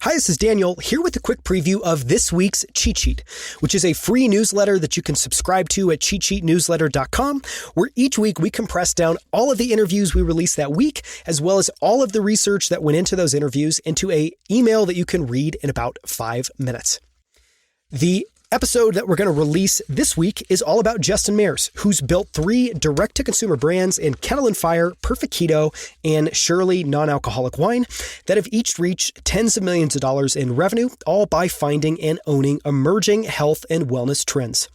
Hi, this is Daniel here with a quick preview of this week's Cheat Sheet, which is a free newsletter that you can subscribe to at cheatsheetnewsletter.com, where each week we compress down all of the interviews we released that week, as well as all of the research that went into those interviews into an email that you can read in about 5 minutes. The episode that we're going to release this week is all about Justin Mayers, who's built 3 direct-to-consumer brands in Kettle Fire Perfect Keto and Shirley non-alcoholic wine that have each reached tens of millions of dollars in revenue, all by finding and owning emerging health and wellness trends.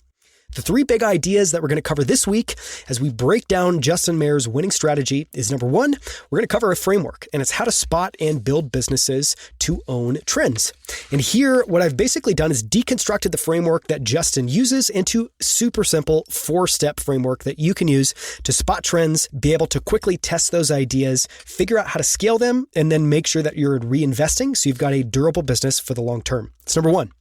The 3 big ideas that we're going to cover this week as we break down Justin Mayers' winning strategy is number 1, we're going to cover a framework, and it's how to spot and build businesses to own trends. And here, what I've basically done is deconstructed the framework that Justin uses into super simple 4-step framework that you can use to spot trends, be able to quickly test those ideas, figure out how to scale them, and then make sure that you're reinvesting so you've got a durable business for the long term. That's number 1.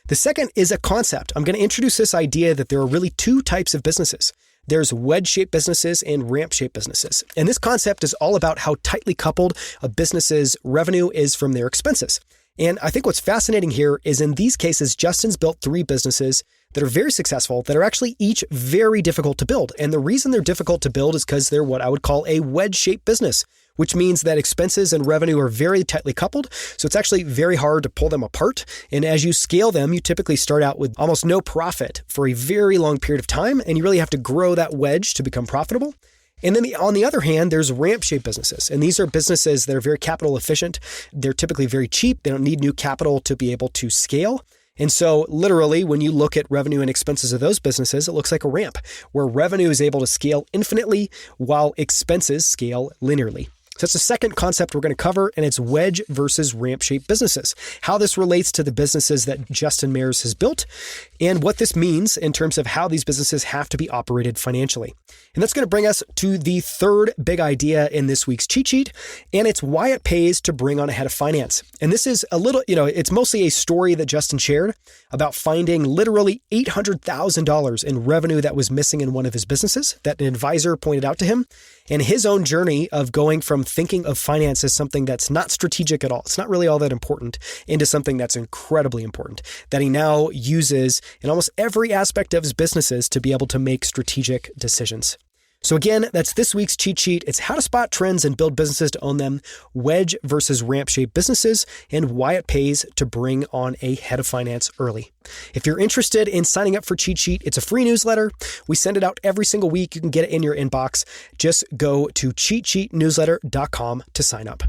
The second is a concept. I'm going to introduce this idea that there are really 2 types of businesses. There's wedge-shaped businesses and ramp-shaped businesses. And this concept is all about how tightly coupled a business's revenue is from their expenses. And I think what's fascinating here is in these cases, Justin's built 3 businesses that are very successful, that are actually each very difficult to build. And the reason they're difficult to build is because they're what I would call a wedge-shaped business, which means that expenses and revenue are very tightly coupled. So it's actually very hard to pull them apart. And as you scale them, you typically start out with almost no profit for a very long period of time. And you really have to grow that wedge to become profitable. And then on the other hand, there's ramp-shaped businesses. And these are businesses that are very capital efficient. They're typically very cheap. They don't need new capital to be able to scale. And so literally, when you look at revenue and expenses of those businesses, it looks like a ramp where revenue is able to scale infinitely while expenses scale linearly. So that's the second concept we're going to cover, and it's wedge versus ramp-shaped businesses, how this relates to the businesses that Justin Mayers has built, and what this means in terms of how these businesses have to be operated financially. And that's going to bring us to the third big idea in this week's cheat sheet, and it's why it pays to bring on a head of finance. And this is a little, it's mostly a story that Justin shared about finding literally $800,000 in revenue that was missing in one of his businesses that an advisor pointed out to him, and his own journey of going from thinking of finance as something that's not strategic at all, it's not really all that important, into something that's incredibly important, that he now uses in almost every aspect of his businesses to be able to make strategic decisions. So again, that's this week's cheat sheet. It's how to spot trends and build businesses to own them, wedge versus ramp-shaped businesses, and why it pays to bring on a head of finance early. If you're interested in signing up for Cheat Sheet, it's a free newsletter. We send it out every single week. You can get it in your inbox. Just go to cheatsheetnewsletter.com to sign up.